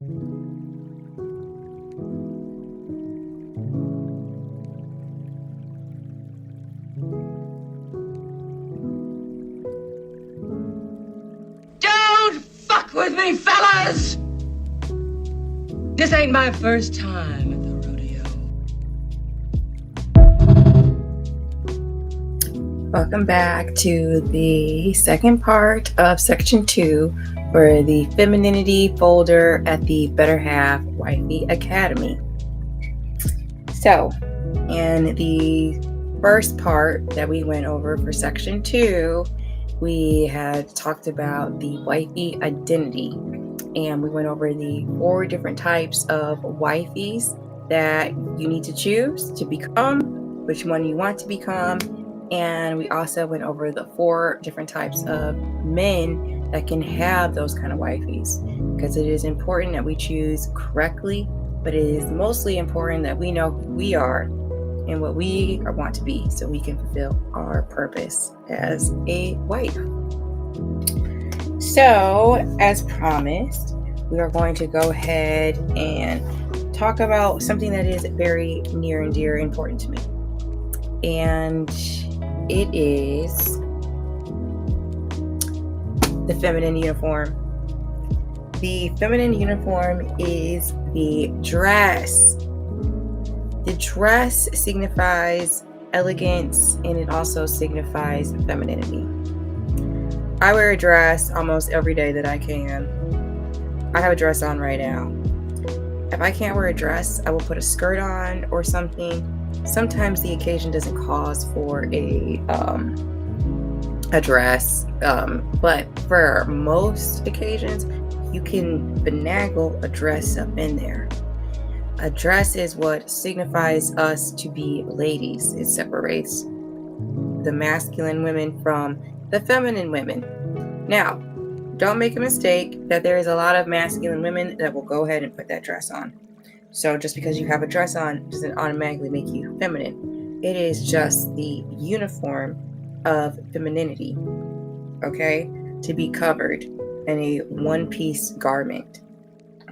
Don't fuck with me, fellas! This ain't my first time at the rodeo. Welcome back to the second part of section 2 for the Femininity Folder at the Better Half Wifey Academy. So, in the first part that we went over for section 2, we had talked about the wifey identity, and we went over the 4 different types of wifeys that you need to choose to become, which one you want to become, and we also went over the 4 different types of men that can have those kind of wifeys, because it is important that we choose correctly, but it is mostly important that we know who we are and what we want to be so we can fulfill our purpose as a wife. So, as promised, we are going to go ahead and talk about something that is very near and dear important to me. And it is the feminine uniform. The feminine uniform is the dress. The dress signifies elegance, and it also signifies femininity. I wear a dress almost every day that I can. I have a dress on right now. If I can't wear a dress, I will put a skirt on or something. Sometimes the occasion doesn't cause for a dress, but for most occasions, you can finagle a dress up in there. A dress is what signifies us to be ladies. It separates the masculine women from the feminine women. Now, don't make a mistake that there is a lot of masculine women that will go ahead and put that dress on. So just because you have a dress on doesn't automatically make you feminine. It is just the uniform of femininity, okay? To be covered in a one-piece garment.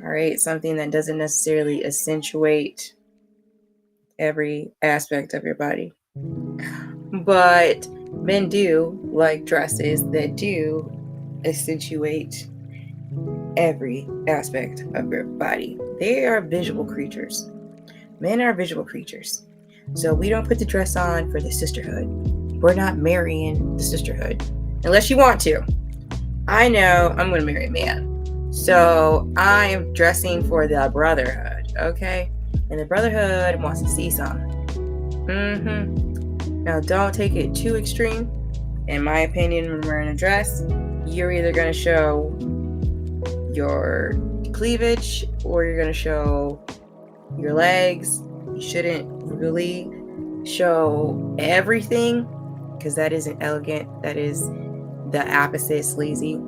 All right, something that doesn't necessarily accentuate every aspect of your body. But men do like dresses that do accentuate every aspect of your body. They are visual creatures. Men are visual creatures. So we don't put the dress on for the sisterhood. We're not marrying the sisterhood. Unless you want to. I know I'm going to marry a man. So I am dressing for the brotherhood, okay? And the brotherhood wants to see something. Now don't take it too extreme. In my opinion, when wearing a dress, you're either going to show your cleavage or you're going to show your legs. You shouldn't really show everything, because that isn't elegant. That is the opposite, sleazy.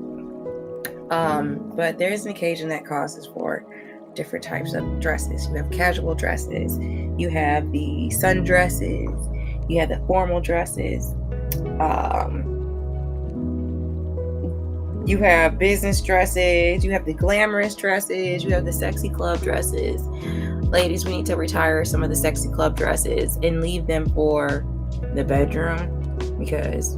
But there is an occasion that causes for different types of dresses. You have casual dresses, you have the sundresses, you have the formal dresses, you have business dresses, you have the glamorous dresses, you have the sexy club dresses. Ladies, we need to retire some of the sexy club dresses and leave them for the bedroom, because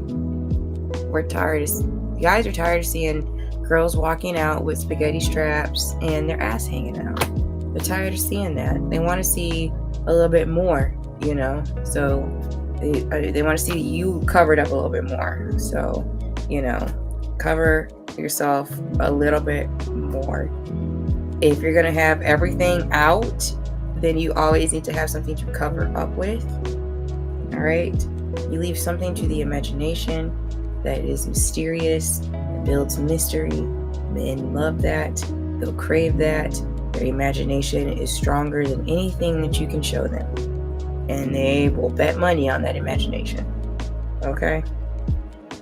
guys are tired of seeing girls walking out with spaghetti straps and their ass hanging out. They're tired of seeing that. They want to see a little bit more, so they want to see you covered up a little bit more. So, cover yourself a little bit more. If you're going to have everything out, then you always need to have something to cover up with. All right? You leave something to the imagination that is mysterious, that builds mystery. Men love that. They'll crave that. Their imagination is stronger than anything that you can show them. And they will bet money on that imagination. Okay?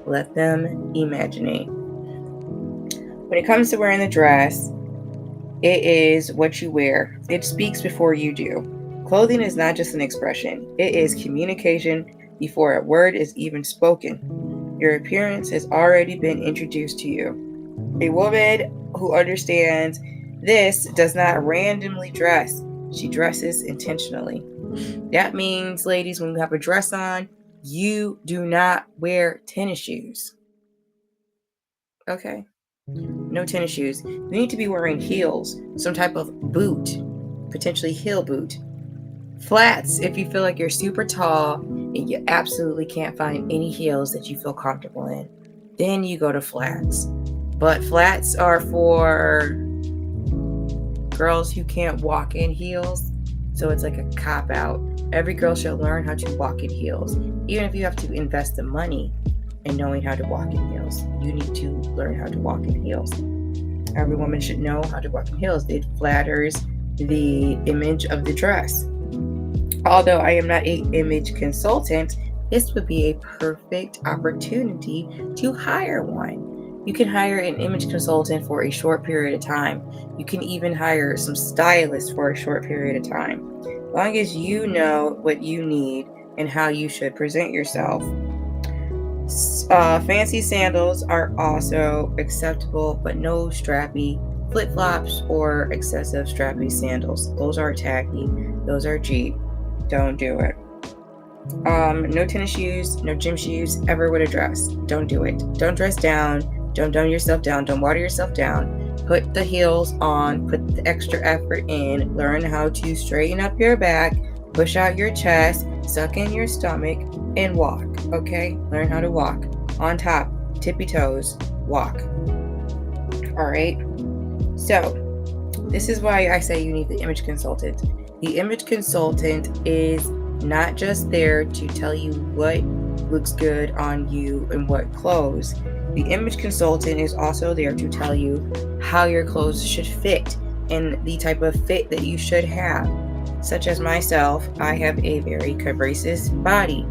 Let them imaginate. When it comes to wearing the dress, it is what you wear. It speaks before you do. Clothing is not just an expression. It is communication before a word is even spoken. Your appearance has already been introduced to you. A woman who understands This does not randomly dress. She dresses intentionally. That means, ladies, when you have a dress on, you do not wear tennis shoes. Okay? No tennis shoes. You need to be wearing heels, some type of boot, potentially heel boot. Flats if you feel like you're super tall and you absolutely can't find any heels that you feel comfortable in. Then you go to flats. But flats are for girls who can't walk in heels. So it's like a cop out. Every girl should learn how to walk in heels. Even if you have to invest the money in knowing how to walk in heels, you need to learn how to walk in heels. Every woman should know how to walk in heels. It flatters the image of the dress. Although I am not an image consultant, this would be a perfect opportunity to hire one. You can hire an image consultant for a short period of time. You can even hire some stylists for a short period of time. As long as you know what you need and how you should present yourself. Fancy sandals are also acceptable, but no strappy flip-flops or excessive strappy sandals. Those are tacky. Those are cheap. Don't do it. No tennis shoes, no gym shoes, ever with a dress. Don't do it. Don't dress down. Don't dumb yourself down. Don't water yourself down. Put the heels on. Put the extra effort in. Learn how to straighten up your back, push out your chest, suck in your stomach, and walk. Okay? Learn how to walk. On top, tippy toes, walk. All right? So, this is why I say you need the image consultant. The image consultant is not just there to tell you what looks good on you and what clothes. The image consultant is also there to tell you how your clothes should fit and the type of fit that you should have. Such as myself, I have a very curvaceous body.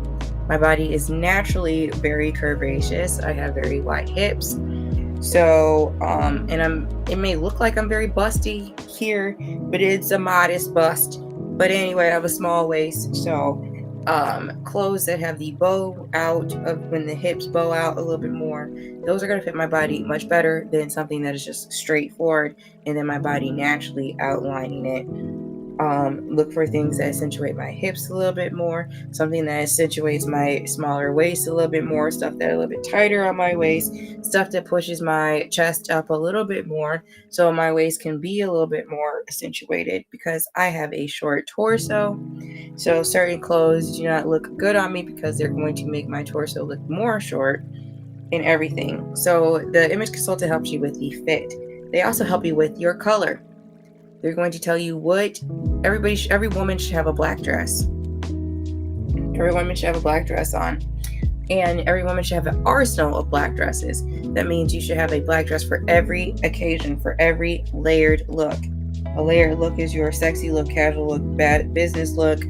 My body is naturally very curvaceous. I have very wide hips. So, it may look like I'm very busty here, but it's a modest bust. But anyway, I have a small waist. So, clothes that have the bow out of when the hips bow out a little bit more, those are going to fit my body much better than something that is just straightforward and then my body naturally outlining it. Look for things that accentuate my hips a little bit more, something that accentuates my smaller waist a little bit more, stuff that a little bit tighter on my waist, stuff that pushes my chest up a little bit more so my waist can be a little bit more accentuated because I have a short torso. So certain clothes do not look good on me because they're going to make my torso look more short and everything. So the image consultant helps you with the fit. They also help you with your color. They're going to tell you what every woman should have a black dress. Every woman should have a black dress on. And every woman should have an arsenal of black dresses. That means you should have a black dress for every occasion, for every layered look. A layered look is your sexy look, casual look, bad business look,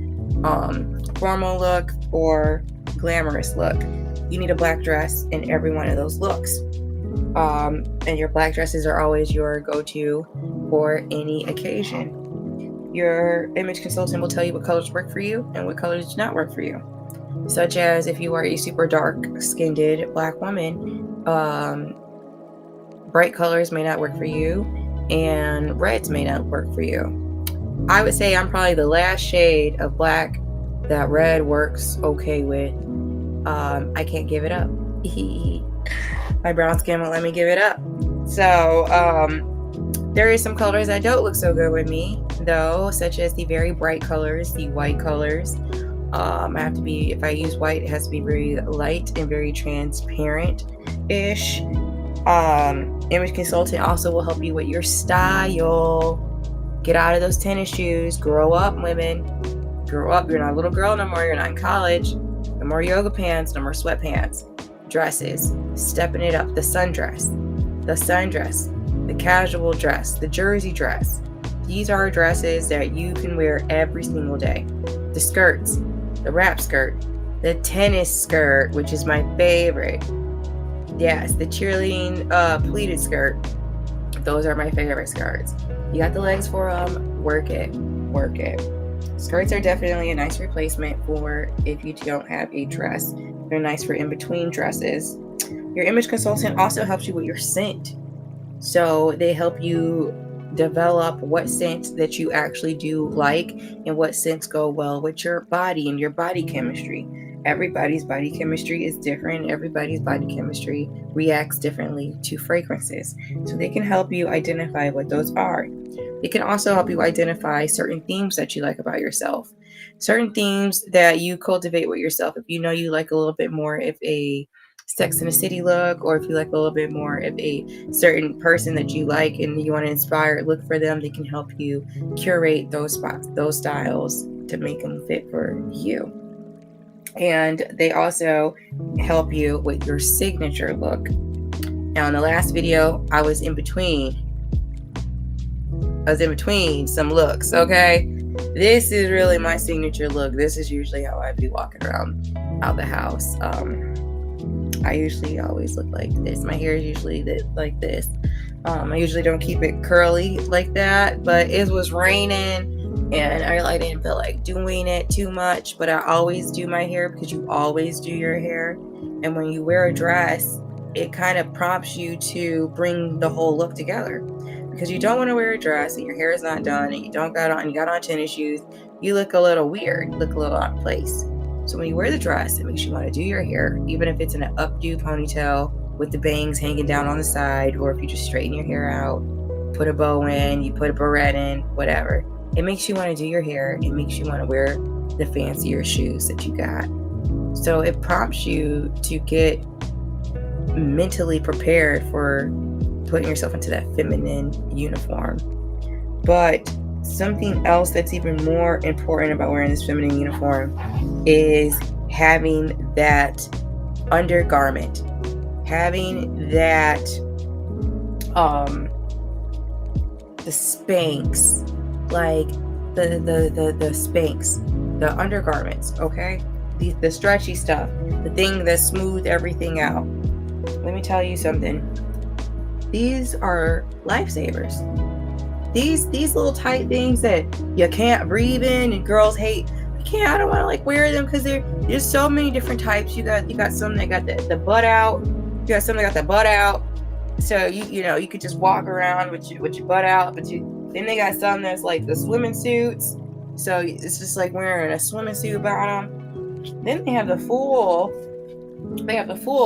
formal look, or glamorous look. You need a black dress in every one of those looks. And your black dresses are always your go-to for any occasion. Your image consultant will tell you what colors work for you and what colors do not work for you. Such as if you are a super dark-skinned black woman, bright colors may not work for you and reds may not work for you. I would say I'm probably the last shade of black that red works okay with. I can't give it up. My brown skin won't let me give it up. So, there is some colors that don't look so good with me, though, such as the very bright colors, the white colors. If I use white, it has to be very light and very transparent-ish. Image consultant also will help you with your style. Get out of those tennis shoes. Grow up, women. Grow up. You're not a little girl no more. You're not in college. No more yoga pants. No more sweatpants. Dresses. Stepping it up. The sundress. The casual dress. The jersey dress. These are dresses that you can wear every single day. The skirts. The wrap skirt. The tennis skirt, which is my favorite. Yes, the cheerleading pleated skirt. Those are my favorite skirts. You got the legs for them. Work it. Skirts are definitely a nice replacement for if you don't have a dress. They're nice for in between dresses. Your image consultant also helps you with your scent. So they help you develop what scents that you actually do like and what scents go well with your body and your body chemistry. Everybody's body chemistry is different. Everybody's body chemistry reacts differently to fragrances. So they can help you identify what those are. It can also help you identify certain themes that you like about yourself, certain themes that you cultivate with yourself. If you know you like a little bit more of a Sex in the City look, or if you like a little bit more of a certain person that you like and you want to inspire, look for them. They can help you curate those spots, those styles to make them fit for you. And they also help you with your signature look. Now, in the last video, I was in between some looks, okay? This is really my signature look. This is usually how I be walking around out the house. I usually always look like this. My hair is usually like this. I usually don't keep it curly like that, but it was raining and I really didn't feel like doing it too much, but I always do my hair because you always do your hair. And when you wear a dress, it kind of prompts you to bring the whole look together, because you don't want to wear a dress and your hair is not done and you got on tennis shoes. You look a little weird, look a little out of place. So when you wear the dress, it makes you want to do your hair, even if it's in an updo ponytail with the bangs hanging down on the side, or if you just straighten your hair out, put a bow in, you put a barrette in, whatever. It makes you want to do your hair. It makes you want to wear the fancier shoes that you got. So it prompts you to get mentally prepared for putting yourself into that feminine uniform. But something else that's even more important about wearing this feminine uniform is having that undergarment, having that the Spanx, like the Spanx, the undergarments, okay? The stretchy stuff, the thing that smooth everything out. Let me tell you something. These are lifesavers. These little tight things that you can't breathe in and girls hate. I don't want to wear them because there's so many different types. You got some that got the butt out. You got some that got the butt out. So you could just walk around with your butt out, but then they got some that's like the swimming suits. So it's just like wearing a swimming suit bottom. Then they have the full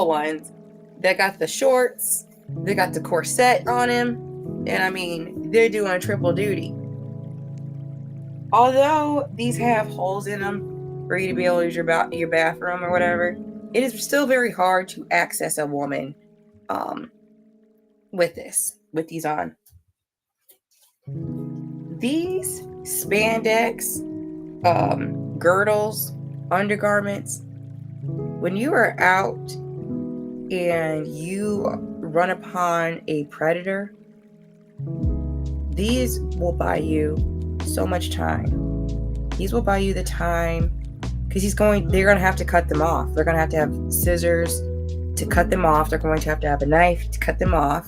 ones that got the shorts. They got the corset on him. And I mean, they're doing triple duty. Although these have holes in them for you to be able to use your bathroom or whatever, it is still very hard to access a woman with these on. These spandex girdles, undergarments, when you are out and you run upon a predator, these will buy you so much time. These will buy you the time because they're going to have to cut them off. They're going to have scissors to cut them off. They're going to have a knife to cut them off.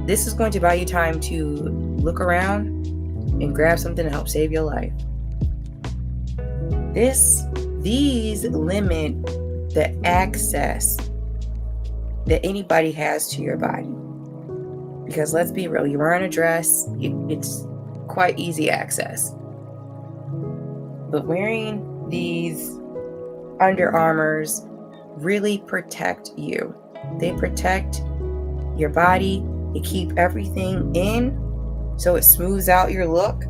This is going to buy you time to look around and grab something to help save your life. These limit the access that anybody has to your body. Because let's be real, you're wearing a dress, it's quite easy access. But wearing these Under Armours really protect you. They protect your body. They keep everything in, so it smooths out your look.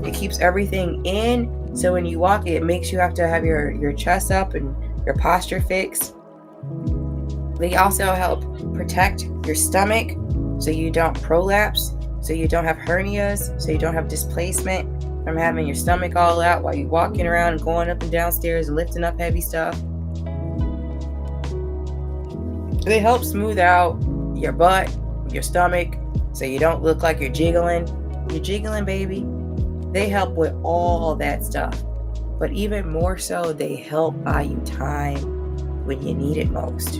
It keeps everything in, so when you walk, it makes you have to have your chest up and your posture fixed. They also help protect your stomach, so you don't prolapse, so you don't have hernias, so you don't have displacement from having your stomach all out while you're walking around and going up and down stairs and lifting up heavy stuff. They help smooth out your butt, your stomach, so you don't look like you're jiggling. You're jiggling, baby. They help with all that stuff. But even more so, they help buy you time when you need it most.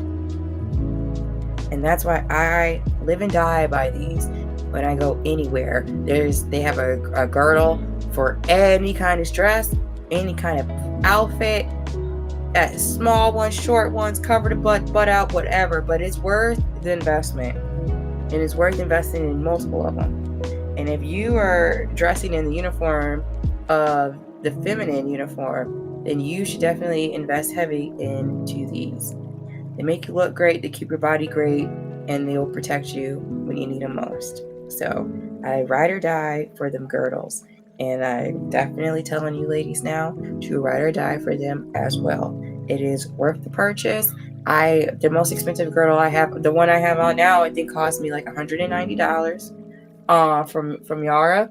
And that's why I live and die by these when I go anywhere. They have a girdle for any kind of dress, any kind of outfit, small ones, short ones, cover the butt out, whatever. But it's worth the investment. And it's worth investing in multiple of them. And if you are dressing in the uniform of the feminine uniform, then you should definitely invest heavy into these. They make you look great, they keep your body great, and they'll protect you when you need them most. So I ride or die for them girdles. And I'm definitely telling you ladies now to ride or die for them as well. It is worth the purchase. The most expensive girdle I have, the one I have on now, I think cost me like $190 from Yara,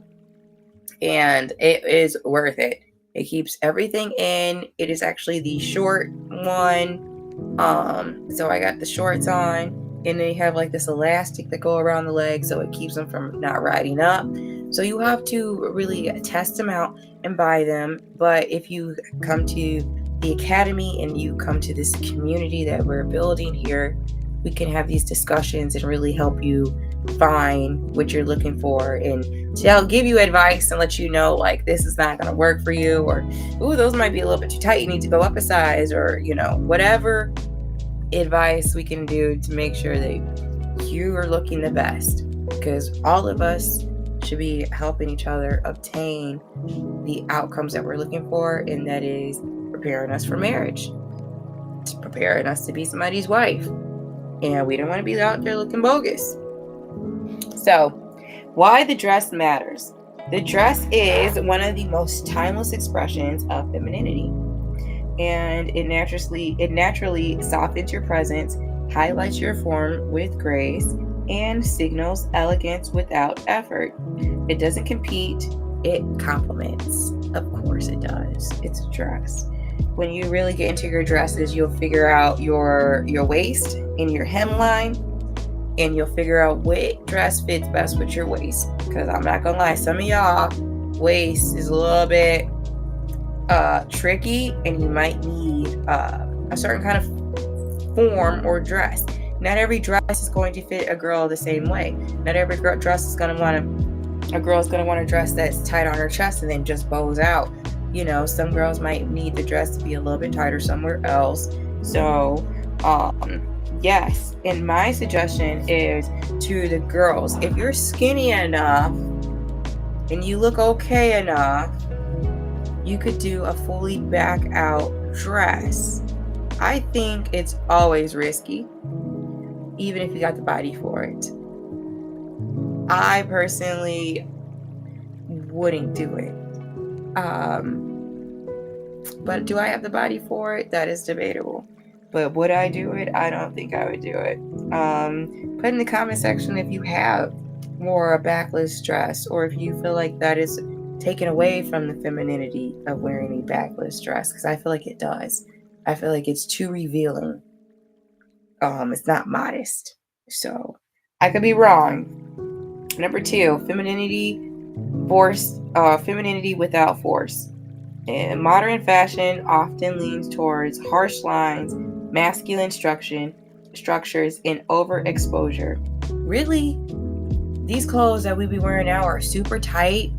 and it is worth it. It keeps everything in. It is actually the short one. So I got the shorts on, and they have like this elastic that go around the leg, so it keeps them from not riding up. So you have to really test them out and buy them. But if you come to the academy and you come to this community that we're building here, we can have these discussions and really help you find what you're looking for, and they'll give you advice and let you know like this is not going to work for you, or ooh, those might be a little bit too tight, you need to go up a size, or whatever advice we can do to make sure that you are looking the best, because all of us should be helping each other obtain the outcomes that we're looking for, and that is preparing us for marriage, preparing us to be somebody's wife, and we don't want to be out there looking bogus. So, why the dress matters. The dress is one of the most timeless expressions of femininity, and it naturally softens your presence, highlights your form with grace, and signals elegance without effort. It doesn't compete, it complements. Of course it does. It's a dress. When you really get into your dresses, you'll figure out your waist and your hemline, and you'll figure out what dress fits best with your waist. Because I'm not gonna lie, some of y'all waist is a little bit tricky, and you might need a certain kind of form or dress. Not every dress is going to fit a girl the same way. Not every dress is gonna a girl's gonna want a dress that's tight on her chest and then just bows out. Some girls might need the dress to be a little bit tighter somewhere else. So yes, and my suggestion is to the girls, if you're skinny enough and you look okay enough, you could do a fully back out dress. I think it's always risky, even if you got the body for it. I personally wouldn't do it. But do I have the body for it? That is debatable. But would I do it? I don't think I would do it. Put in the comment section if you have more a backless dress, or if you feel like that is taken away from the femininity of wearing a backless dress, because I feel like it does. I feel like it's too revealing. It's not modest. So I could be wrong. Number 2, femininity without force. And modern fashion often leans towards harsh lines, masculine structures, and overexposure. Really, these clothes that we be wearing now are super tight,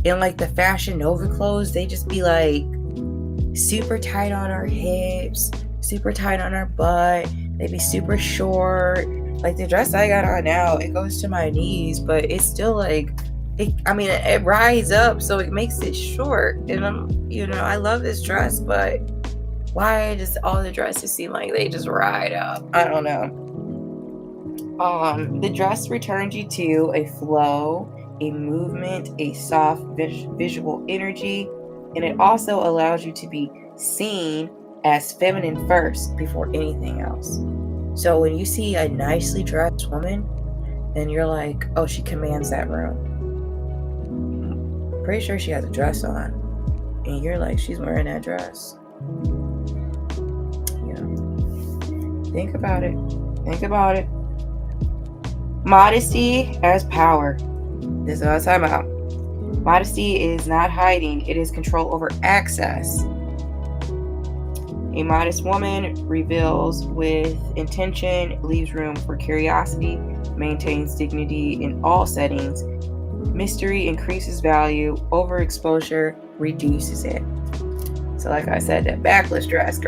and like the Fashion Nova clothes, they just be like super tight on our hips, super tight on our butt. They be super short. Like the dress I got on now, it goes to my knees, but it's still like it rides up, so it makes it short. And I love this dress, but why does all the dresses seem like they just ride up? I don't know. The dress returns you to a flow, a movement, a soft visual energy, and it also allows you to be seen as feminine first before anything else. So when you see a nicely dressed woman, then you're like, oh, she commands that room. Pretty sure she has a dress on, and you're like, she's wearing that dress. Think about it. Modesty as power. This is what I'm talking about. Modesty is not hiding, it is control over access. A modest woman reveals with intention, leaves room for curiosity, maintains dignity in all settings. Mystery increases value, overexposure reduces it. So like I said, that backless dress,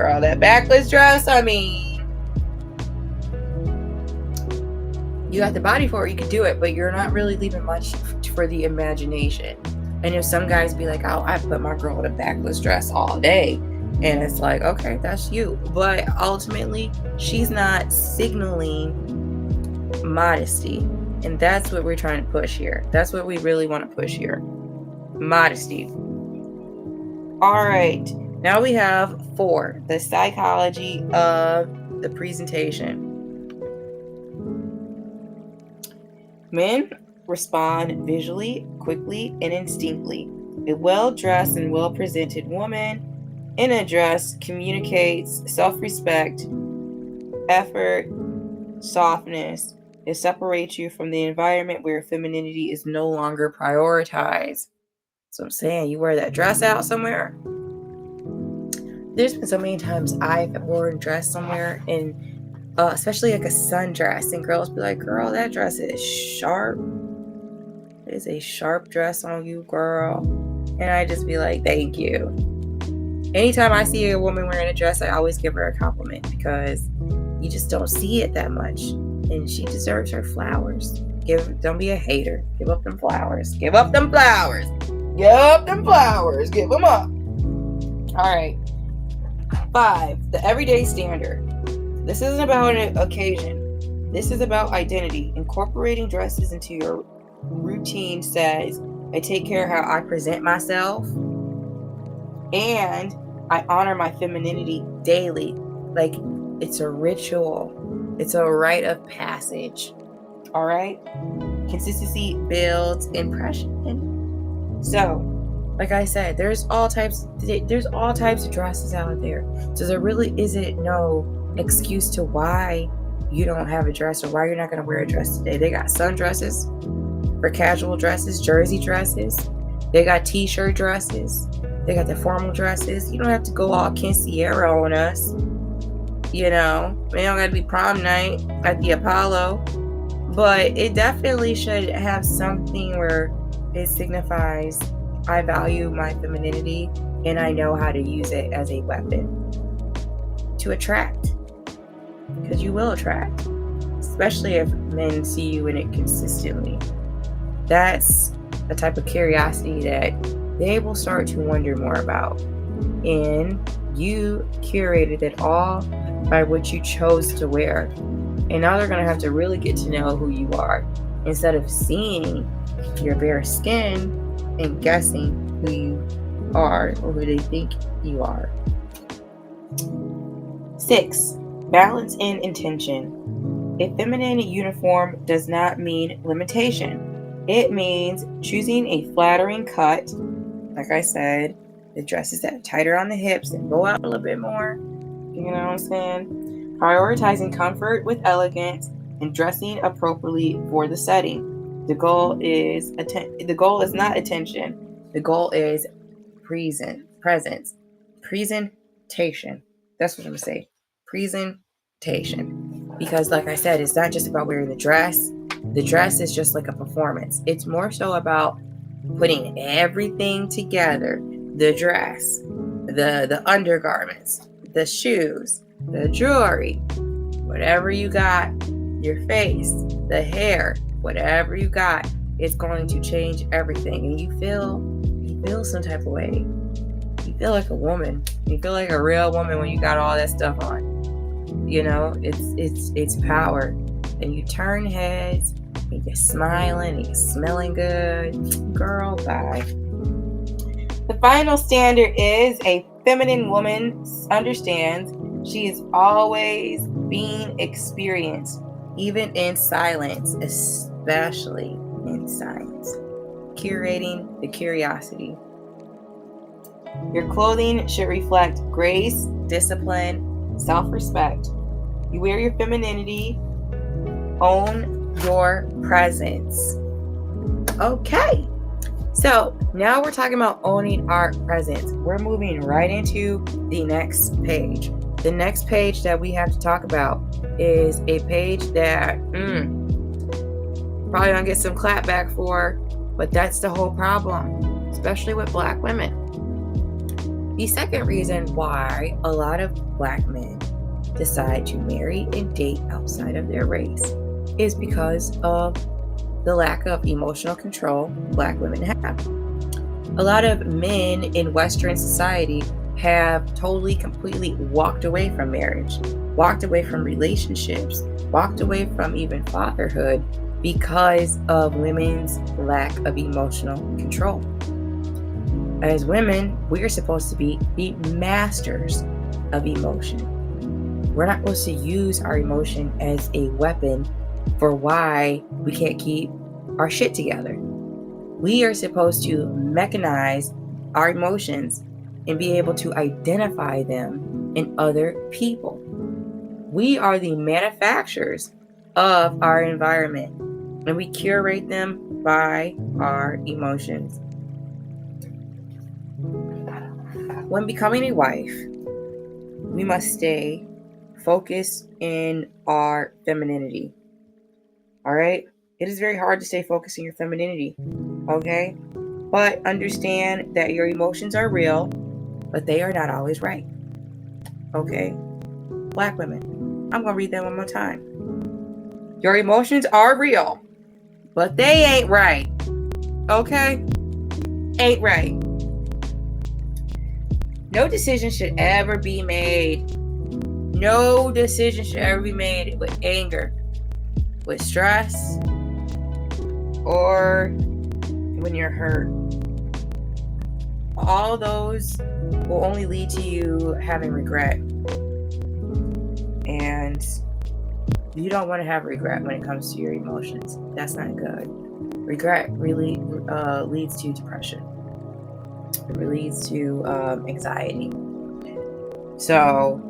You got the body for it, you can do it, but you're not really leaving much for the imagination. And if some guys be like, oh, I put my girl in a backless dress all day, and it's like, okay, that's you. But ultimately, she's not signaling modesty. And that's what we're trying to push here. That's what we really want to push here. Modesty. All right. Now we have 4, the psychology of the presentation. Men respond visually, quickly, and instinctively. A well-dressed and well-presented woman in a dress communicates self-respect, effort, softness. It separates you from the environment where femininity is no longer prioritized. So I'm saying, you wear that dress out somewhere. There's been so many times I've worn a dress somewhere, and especially like a sundress, and girls be like, girl, that dress is sharp. It is a sharp dress on you, girl. And I just be like, thank you. Anytime I see a woman wearing a dress, I always give her a compliment, because you just don't see it that much. And she deserves her flowers. Don't be a hater. Give up them flowers. Give up them flowers. Give up them flowers. Give them up. All right. 5, the everyday standard. This isn't about an occasion. This is about identity. Incorporating dresses into your routine says, I take care of how I present myself, and I honor my femininity daily. Like, it's a ritual. It's a rite of passage. All right? Consistency builds impression. So, like I said, there's all types of dresses out there. So there really isn't no excuse to why you don't have a dress, or why you're not going to wear a dress today. They got sundresses for casual dresses, jersey dresses. They got t-shirt dresses. They got the formal dresses. You don't have to go all Ken Sierra on us. You know, it don't got to be prom night at the Apollo. But it definitely should have something where it signifies, I value my femininity and I know how to use it as a weapon to attract. Because you will attract, especially if men see you in it consistently. That's a type of curiosity that they will start to wonder more about. And you curated it all by what you chose to wear. And now they're going to have to really get to know who you are, instead of seeing your bare skin and guessing who you are or who they think you are. 6, balance and intention. A feminine uniform does not mean limitation. It means choosing a flattering cut. Like I said, the dresses that are tighter on the hips and go out a little bit more. You know what I'm saying? Prioritizing comfort with elegance and dressing appropriately for the setting. The goal is not attention. The goal is presence. Presentation. That's what I'm going to say. Presentation. Because like I said, it's not just about wearing the dress. The dress is just like a performance. It's more so about putting everything together. The dress, the undergarments, the shoes, the jewelry, whatever you got, your face, the hair, whatever you got, it's going to change everything. And you feel some type of way. You feel like a woman. You feel like a real woman when you got all that stuff on. You know, it's power. And you turn heads, and you're smiling, and you're smelling good. Girl, bye. The final standard is a feminine woman understands she is always being experienced, even in silence, especially in silence. Curating the curiosity. Your clothing should reflect grace, discipline, self-respect. You wear your femininity, own your presence. Okay. So now we're talking about owning our presence. We're moving right into the next page. The next page that we have to talk about is a page that probably gonna get some clapback for, but that's the whole problem, especially with Black women. The second reason why a lot of Black men decide to marry and date outside of their race is because of the lack of emotional control Black women have. A lot of men in Western society have totally, completely walked away from marriage, walked away from relationships, walked away from even fatherhood because of women's lack of emotional control. As women, we're supposed to be the masters of emotion. We're not supposed to use our emotion as a weapon for why we can't keep our shit together. We are supposed to mechanize our emotions and be able to identify them in other people. We are the manufacturers of our environment, and we curate them by our emotions. When becoming a wife, we must stay focused in our femininity. All right? It is very hard to stay focused in your femininity, okay? But understand that your emotions are real, but they are not always right, okay? Black women, I'm going to read that one more time. Your emotions are real, but they ain't right, okay? Ain't right. No decision should ever be made. No decision should ever be made with anger, with stress, or when you're hurt. All those will only lead to you having regret. And you don't want to have regret when it comes to your emotions. That's not good. Regret really leads to depression. It leads to anxiety. So,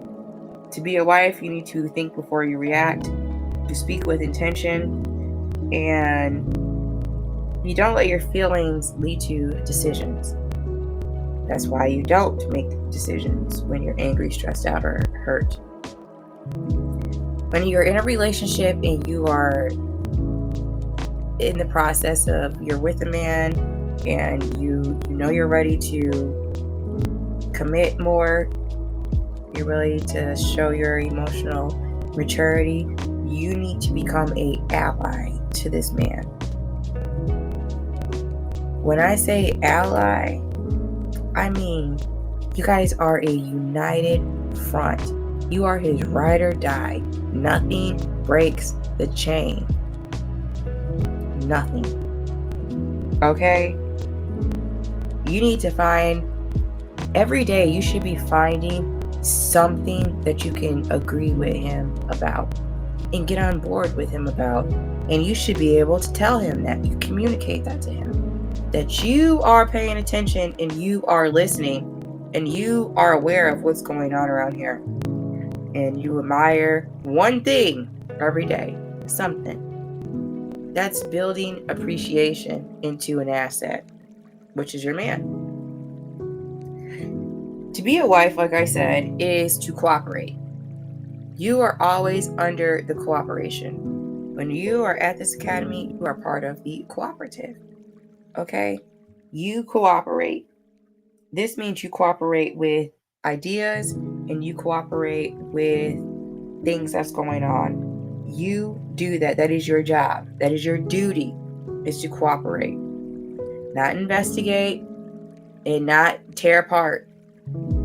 to be a wife, you need to think before you react, to speak with intention, and you don't let your feelings lead to decisions. That's why you don't make decisions when you're angry, stressed out, or hurt. When you're in a relationship and you are in the process of you're with a man and you know you're ready to commit more, you're ready to show your emotional maturity, you need to become an ally to this man. When I say ally, I mean you guys are a united front. You are his ride or die. Nothing breaks the chain. Nothing. Okay? You need to find, every day you should be finding something that you can agree with him about and get on board with him about. And you should be able to tell him that. You communicate that to him. That you are paying attention and you are listening and you are aware of what's going on around here. And you admire one thing every day. Something. That's building appreciation into an asset, which is your man. To be a wife, like I said, is to cooperate. You are always under the cooperation. When you are at this academy, you are part of the cooperative. Okay? You cooperate. This means you cooperate with ideas and you cooperate with things that's going on. You do that. That is your job. That is your duty, is to cooperate. Not investigate and not tear apart.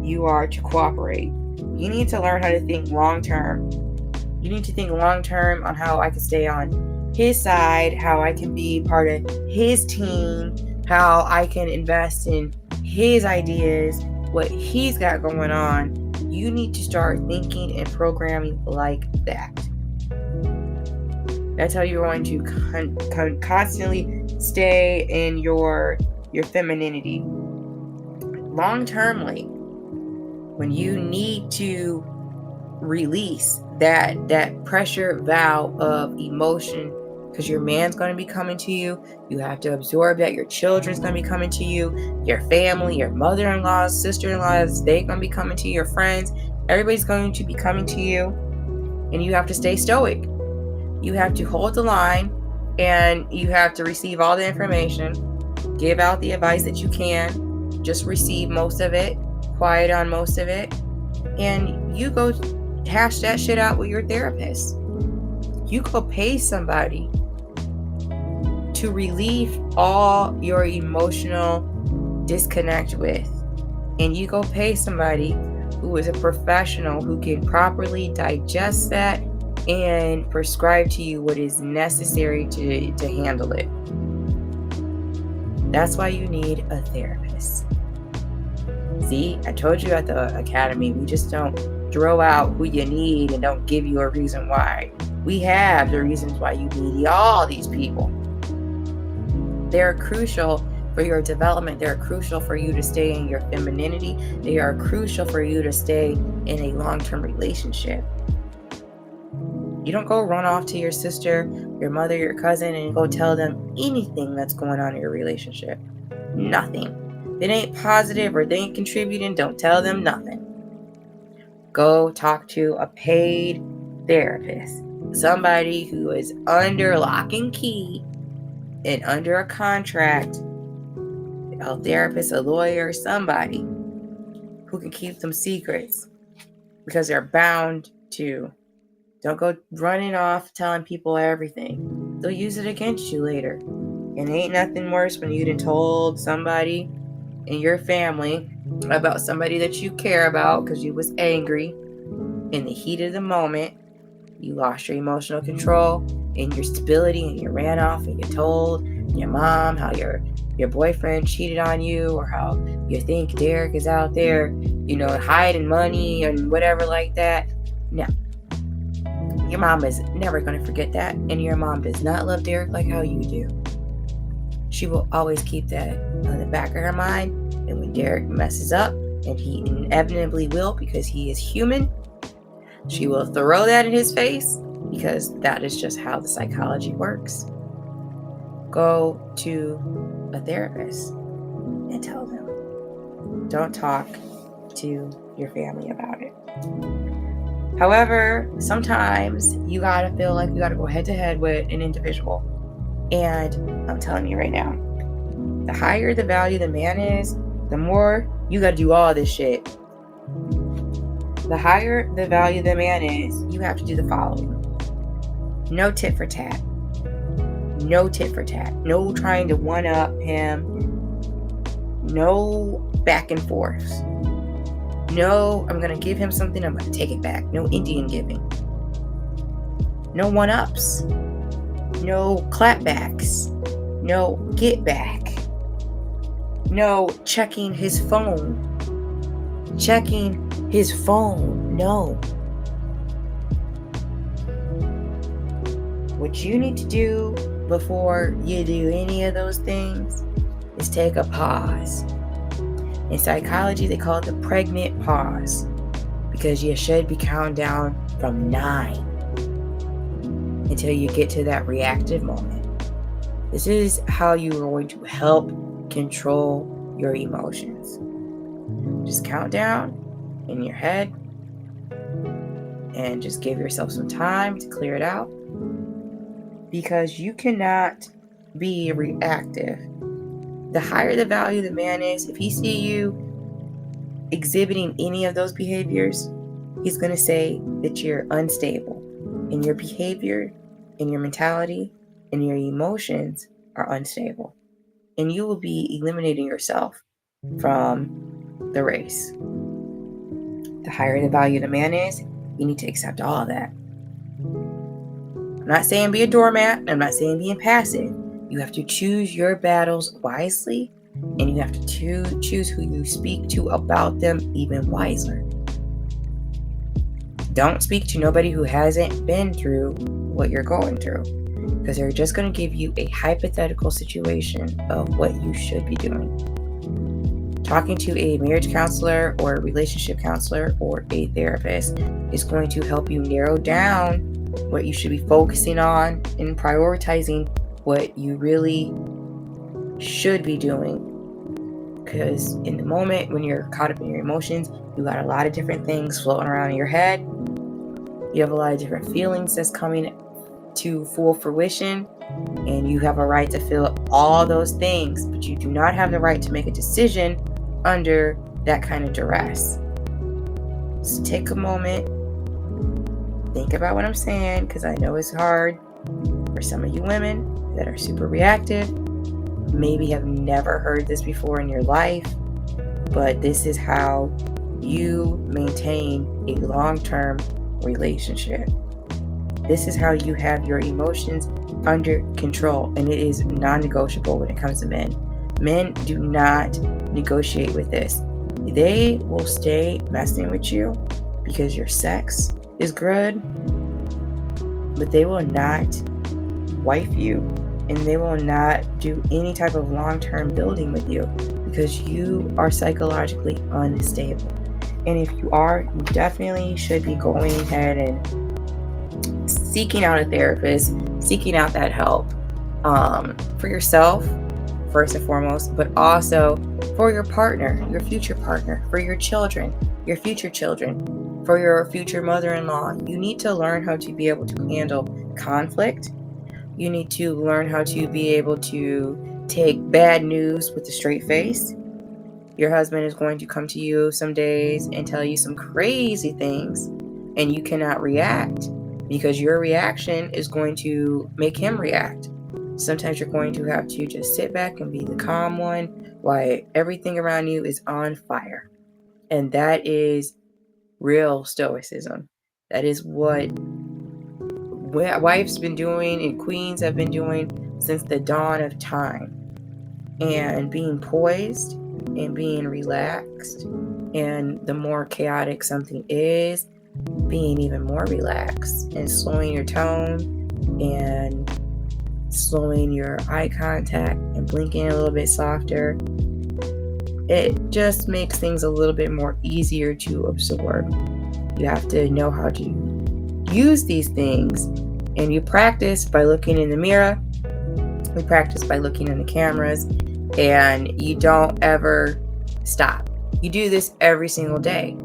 You are to cooperate. You need to learn how to think long term. You need to think long term on how I can stay on his side, how I can be part of his team, how I can invest in his ideas, what he's got going on. You need to start thinking and programming like that. That's how you're going to constantly stay in your femininity. Long-termly, when you need to release that pressure valve of emotion, because your man's going to be coming to you, you have to absorb that your children's going to be coming to you, your family, your mother-in-laws, sister-in-laws, they're going to be coming to you, your friends, everybody's going to be coming to you, and you have to stay stoic. You have to hold the line, and you have to receive all the information, give out the advice that you can, just receive most of it, quiet on most of it, and you go hash that shit out with your therapist. You go pay somebody to relieve all your emotional disconnect with. And you go pay somebody who is a professional who can properly digest that and prescribe to you what is necessary to handle it. That's why you need a therapist. See, I told you at the academy, we just don't throw out who you need and don't give you a reason why. We have the reasons why you need all these people. They're crucial for your development. They're crucial for you to stay in your femininity. They are crucial for you to stay in a long-term relationship. You don't go run off to your sister, your mother, your cousin, and go tell them anything that's going on in your relationship. Nothing. If it ain't positive or they ain't contributing, don't tell them nothing. Go talk to a paid therapist. Somebody who is under lock and key and under a contract. A therapist, a lawyer, somebody who can keep them secrets because they're bound to. Don't go running off telling people everything. They'll use it against you later. And ain't nothing worse when you done told somebody in your family about somebody that you care about because you was angry in the heat of the moment. You lost your emotional control and your stability, and you ran off and you told your mom how your boyfriend cheated on you, or how you think Derek is out there, hiding money and whatever like that. No. Your mom is never going to forget that, and your mom does not love Derek like how you do. She will always keep that on the back of her mind, and when Derek messes up, and he inevitably will because he is human, she will throw that in his face because that is just how the psychology works. Go to a therapist and tell them. Don't talk to your family about it. However, sometimes you gotta feel like you gotta go head to head with an individual. And I'm telling you right now, the higher the value the man is, the more you gotta do all this shit. The higher the value the man is, you have to do the following. No tit for tat. No tit for tat. No trying to one up him. No back and forth. No, I'm going to give him something, I'm going to take it back. No Indian giving. No one-ups. No clapbacks. No get back. No checking his phone. Checking his phone. No. What you need to do before you do any of those things is take a pause. In psychology, they call it the pregnant pause, because you should be counting down from 9 until you get to that reactive moment. This is how you are going to help control your emotions. Just count down in your head and just give yourself some time to clear it out, because you cannot be reactive. The higher the value the man is, if he see you exhibiting any of those behaviors, he's going to say that you're unstable, and your behavior and your mentality and your emotions are unstable, and you will be eliminating yourself from the race. The higher the value the man is, you need to accept all of that. I'm not saying be a doormat. I'm not saying being passive. You have to choose your battles wisely, and you have to choose who you speak to about them even wiser. Don't speak to nobody who hasn't been through what you're going through, because they're just going to give you a hypothetical situation of what you should be doing. Talking to a marriage counselor or a relationship counselor or a therapist is going to help you narrow down what you should be focusing on and prioritizing what you really should be doing. Because in the moment when you're caught up in your emotions, you got a lot of different things floating around in your head. You have a lot of different feelings that's coming to full fruition, and you have a right to feel all those things, but you do not have the right to make a decision under that kind of duress. So take a moment think about what I'm saying, because I know it's hard for some of you women that are super reactive, maybe have never heard this before in your life, but this is how you maintain a long-term relationship. This is how you have your emotions under control, and it is non-negotiable when it comes to men. Men do not negotiate with this. They will stay messing with you because your sex is good, but they will not wife you, and they will not do any type of long-term building with you because you are psychologically unstable. And if you are, you definitely should be going ahead and seeking out a therapist, seeking out that help for yourself, first and foremost, but also for your partner, your future partner, for your children, your future children, for your future mother-in-law. You need to learn how to be able to handle conflict. You need to learn how to be able to take bad news with a straight face. Your husband is going to come to you some days and tell you some crazy things, and you cannot react because your reaction is going to make him react. Sometimes you're going to have to just sit back and be the calm one while everything around you is on fire. And that is real stoicism. That is what wives been doing and queens have been doing since the dawn of time. And being poised and being relaxed, and the more chaotic something is, being even more relaxed and slowing your tone and slowing your eye contact and blinking a little bit softer. It just makes things a little bit more easier to absorb. You have to know how to use these things, and you practice by looking in the mirror. We practice by looking in the cameras, and you don't ever stop. You do this every single day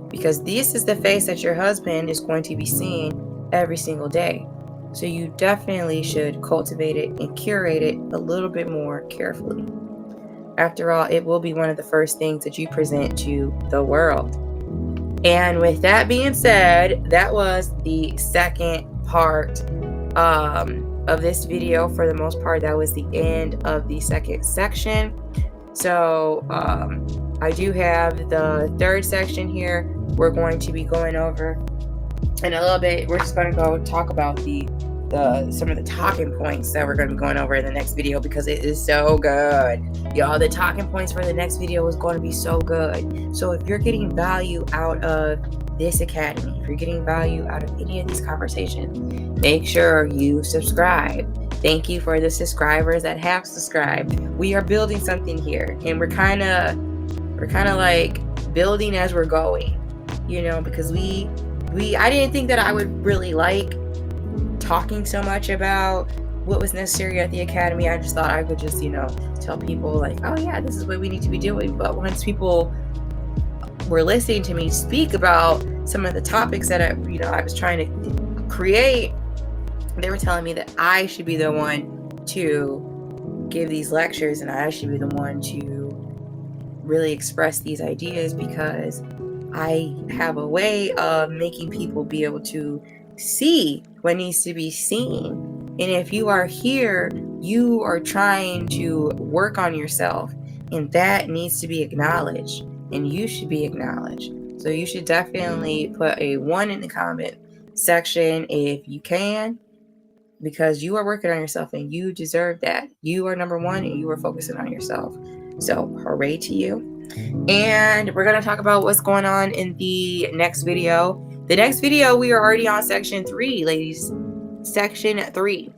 because this is the face that your husband is going to be seeing every single day. So you definitely should cultivate it and curate it a little bit more carefully. After all, it will be one of the first things that you present to the world. And with that being said, that was the second part of this video. For the most part, that was the end of the second section. So I do have the third section here. We're going to be going over in a little bit. We're just going to go talk about some of the talking points that we're going to be going over in the next video, because it is so good, y'all. The talking points for the next video is going to be so good. So if you're getting value out of this academy, if you're getting value out of any of these conversations, make sure you subscribe. Thank you for the subscribers that have subscribed. We are building something here, and we're kind of like building as we're going, because I didn't think that I would really like talking so much about what was necessary at the academy. I just thought I could just, tell people like, oh yeah, this is what we need to be doing. But once people were listening to me speak about some of the topics that I was trying to create, they were telling me that I should be the one to give these lectures, and I should be the one to really express these ideas, because I have a way of making people be able to see what needs to be seen. And if you are here, you are trying to work on yourself, and that needs to be acknowledged, and you should be acknowledged. So you should definitely put a 1 in the comment section if you can, because you are working on yourself and you deserve that. You are number 1 and you are focusing on yourself. So hooray to you. And we're going to talk about what's going on in the next video. The next video, we are already on section 3, ladies. Section 3.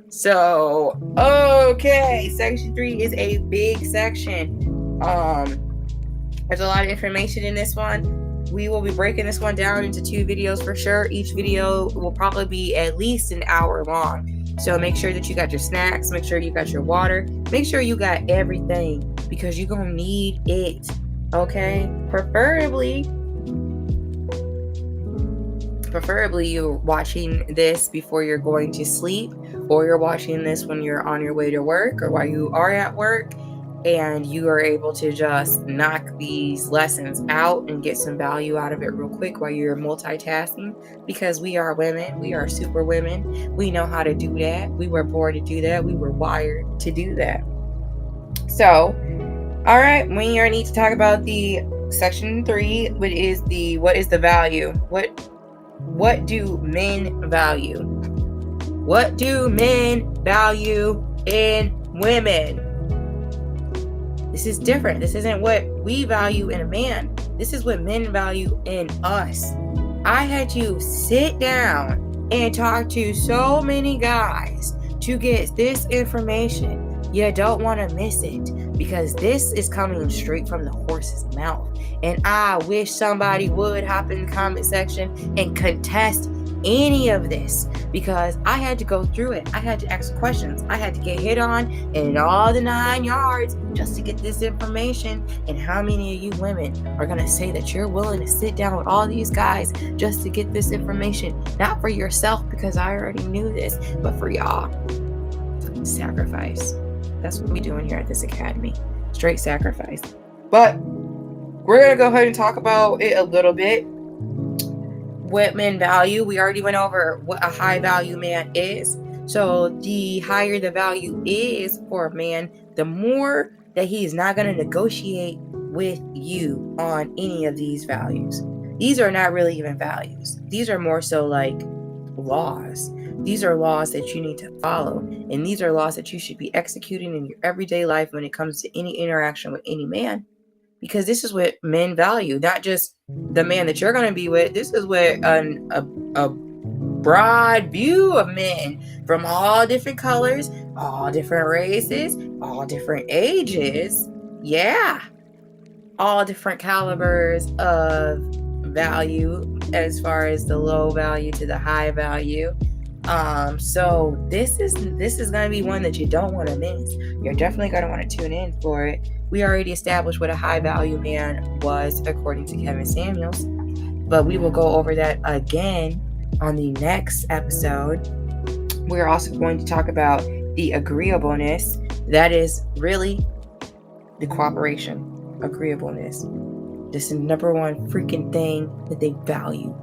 So, okay. Section 3 is a big section. There's a lot of information in this one. We will be breaking this one down into 2 videos for sure. Each video will probably be at least an hour long. So make sure that you got your snacks. Make sure you got your water. Make sure you got everything, because you're going to need it. Okay? Preferably you're watching this before you're going to sleep, or you're watching this when you're on your way to work or while you are at work. and you are able to just knock these lessons out and get some value out of it real quick while you're multitasking, because we are women, we are super women, we know how to do that, we were born to do that, we were wired to do that. So all right, we are need to talk about the section 3, which is what is the value? What do men value? What do men value in women? This is different. This isn't what we value in a man. This is what men value in us. I had to sit down and talk to so many guys to get this information. You don't want to miss it, because this is coming straight from the horse's mouth. And I wish somebody would hop in the comment section and contest any of this, because I had to go through it. I had to ask questions. I had to get hit on in all the 9 yards just to get this information. And how many of you women are going to say that you're willing to sit down with all these guys just to get this information? Not for yourself, because I already knew this, but for y'all. Sacrifice. That's what we're doing here at this academy. Straight sacrifice. But we're going to go ahead and talk about it a little bit. What men value. We already went over what a high value man is. So the higher the value is for a man, the more that he is not going to negotiate with you on any of these values. These are not really even values. These are more so like laws. These are laws that you need to follow, and these are laws that you should be executing in your everyday life when it comes to any interaction with any man, because this is what men value, not just the man that you're going to be with. This is what a broad view of men from all different colors, all different races, all different ages, all different calibers of value, as far as the low value to the high value. So this is going to be one that you don't want to miss. You're definitely going to want to tune in for it. We already established what a high value man was according to Kevin Samuels, but we will go over that again on the next episode. We're also going to talk about the agreeableness. That is really the cooperation, agreeableness. This is the number one freaking thing that they value.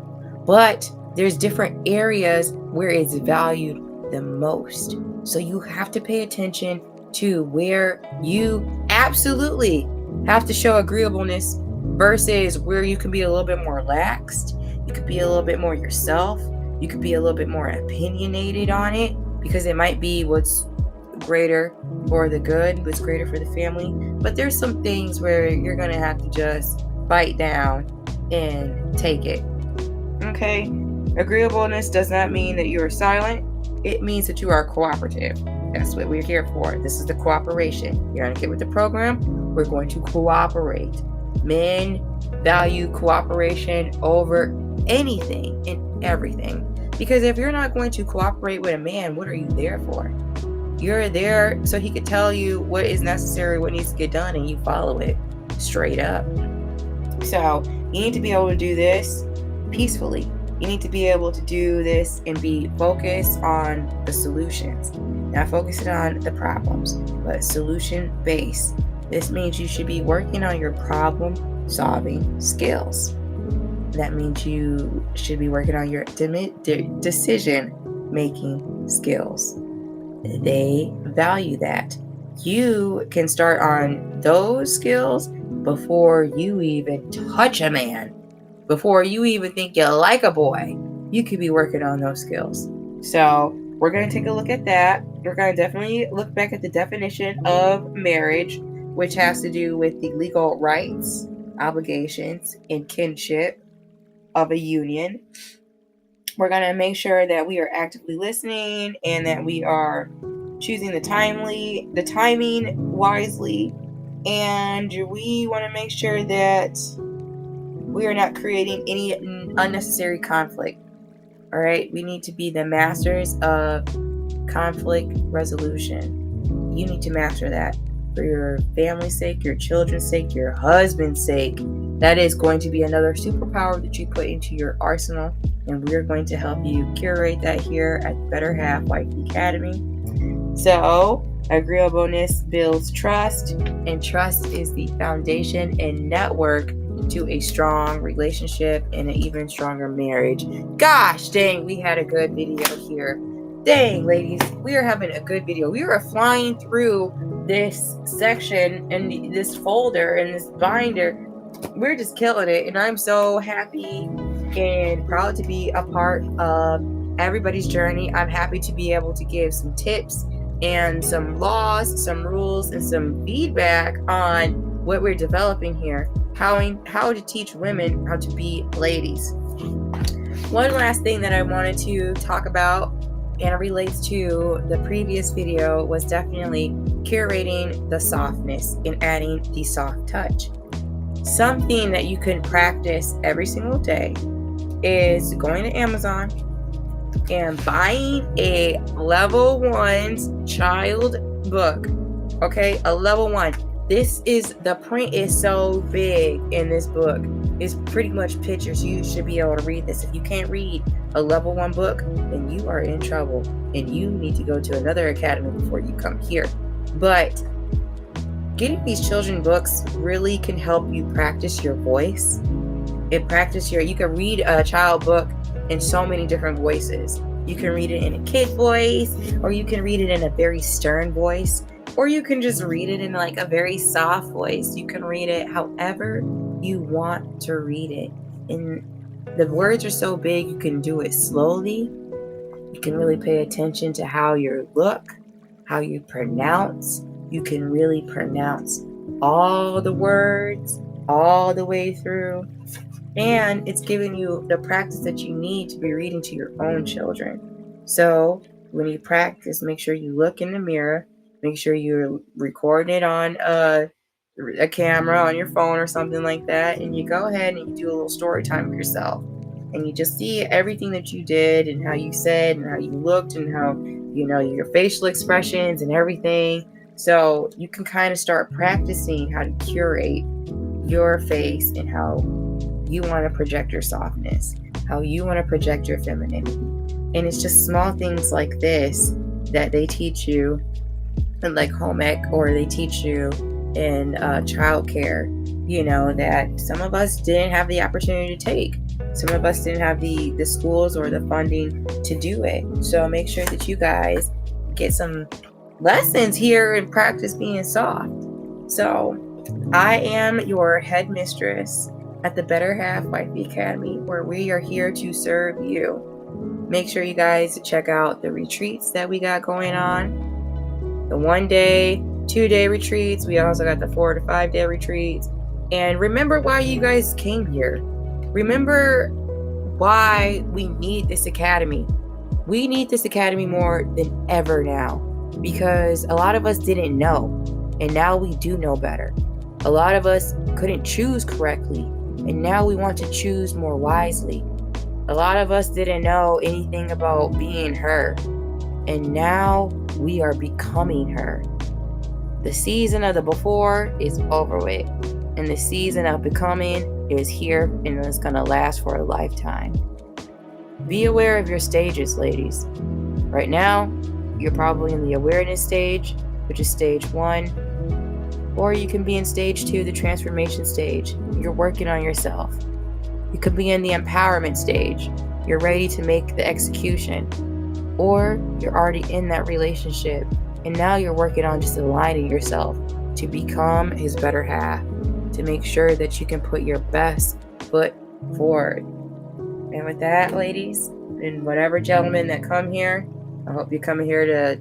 But there's different areas where it's valued the most. So you have to pay attention to where you absolutely have to show agreeableness versus where you can be a little bit more laxed. You could be a little bit more yourself. You could be a little bit more opinionated on it, because it might be what's greater for the good, what's greater for the family. But there's some things where you're going to have to just bite down and take it. Okay? Agreeableness does not mean that you are silent. It means that you are cooperative. That's what we're here for. This is the cooperation. You're going to get with the program. We're going to cooperate. Men value cooperation over anything and everything. Because if you're not going to cooperate with a man, what are you there for? You're there so he could tell you what is necessary, what needs to get done, and you follow it straight up. So you need to be able to do this peacefully. You need to be able to do this and be focused on the solutions, not focusing on the problems, but solution based. This means you should be working on your problem solving skills. That means you should be working on your decision making skills. They value that. You can start on those skills before you even touch a man. Before you even think you like a boy, you could be working on those skills. So we're going to take a look at that. We're going to definitely look back at the definition of marriage, which has to do with the legal rights, obligations, and kinship of a union. We're going to make sure that we are actively listening and that we are choosing the timing wisely. And we want to make sure that we are not creating any unnecessary conflict. All right. We need to be the masters of conflict resolution. You need to master that for your family's sake, your children's sake, your husband's sake. That is going to be another superpower that you put into your arsenal. And we're going to help you curate that here at Better Half Wifey Academy. So Agreeableness builds trust, and trust is the foundation and network to a strong relationship and an even stronger marriage. Gosh dang, we had a good video here. Dang, ladies, we are having a good video. We are flying through this section and this folder and this binder. We're just killing it, and I'm so happy and proud to be a part of everybody's journey. I'm happy to be able to give some tips and some laws, some rules, and some feedback on what we're developing here. How to teach women how to be ladies. One last thing that I wanted to talk about, and it relates to the previous video, was definitely curating the softness and adding the soft touch. Something that you can practice every single day is going to Amazon and buying a level 1 child book. Okay, a level 1. The print is so big in this book. It's pretty much pictures. You should be able to read this. If you can't read a level 1 book, then you are in trouble and you need to go to another academy before you come here. But getting these children books really can help you practice your voice. You can read a child book in so many different voices. You can read it in a kid voice, or you can read it in a very stern voice, or you can just read it in like a very soft voice. You can read it however you want to read it. And the words are so big, you can do it slowly. You can really pay attention to how you look, how you pronounce. You can really pronounce all the words all the way through. And it's giving you the practice that you need to be reading to your own children. So when you practice, make sure you look in the mirror. Make sure you're recording it on a camera on your phone or something like that. And you go ahead and you do a little story time for yourself. And you just see everything that you did and how you said and how you looked and how, your facial expressions and everything. So you can kind of start practicing how to curate your face and how you want to project your softness, how you want to project your femininity. And it's just small things like this that they teach you in like home ec, or they teach you in childcare, that some of us didn't have the opportunity to take. Some of us didn't have the schools or the funding to do it. So make sure that you guys get some lessons here and practice being soft. So I am your headmistress at the Better Half Wifey Academy, where we are here to serve you. Make sure you guys check out the retreats that we got going on. The 1-day, 2-day retreats. We also got the 4 to 5-day retreats. And remember why you guys came here. Remember why we need this academy. We need this academy more than ever now, because a lot of us didn't know, and now we do know better. A lot of us couldn't choose correctly, and now we want to choose more wisely. A lot of us didn't know anything about being her, and now we are becoming her. The season of the before is over with, and the season of becoming is here, and it's going to last for a lifetime. Be aware of your stages, ladies. Right now, you're probably in the awareness stage, which is stage 1. Or you can be in stage 2, the transformation stage. You're working on yourself. You could be in the empowerment stage. You're ready to make the execution. Or you're already in that relationship, and now you're working on just aligning yourself to become his better half, to make sure that you can put your best foot forward. And with that, ladies, and whatever gentlemen that come here, I hope you're coming here to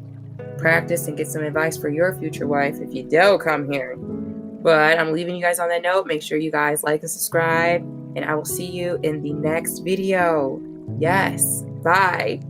practice and get some advice for your future wife if you do come here. But I'm leaving you guys on that note. Make sure you guys like and subscribe, and I will see you in the next video. Yes, bye.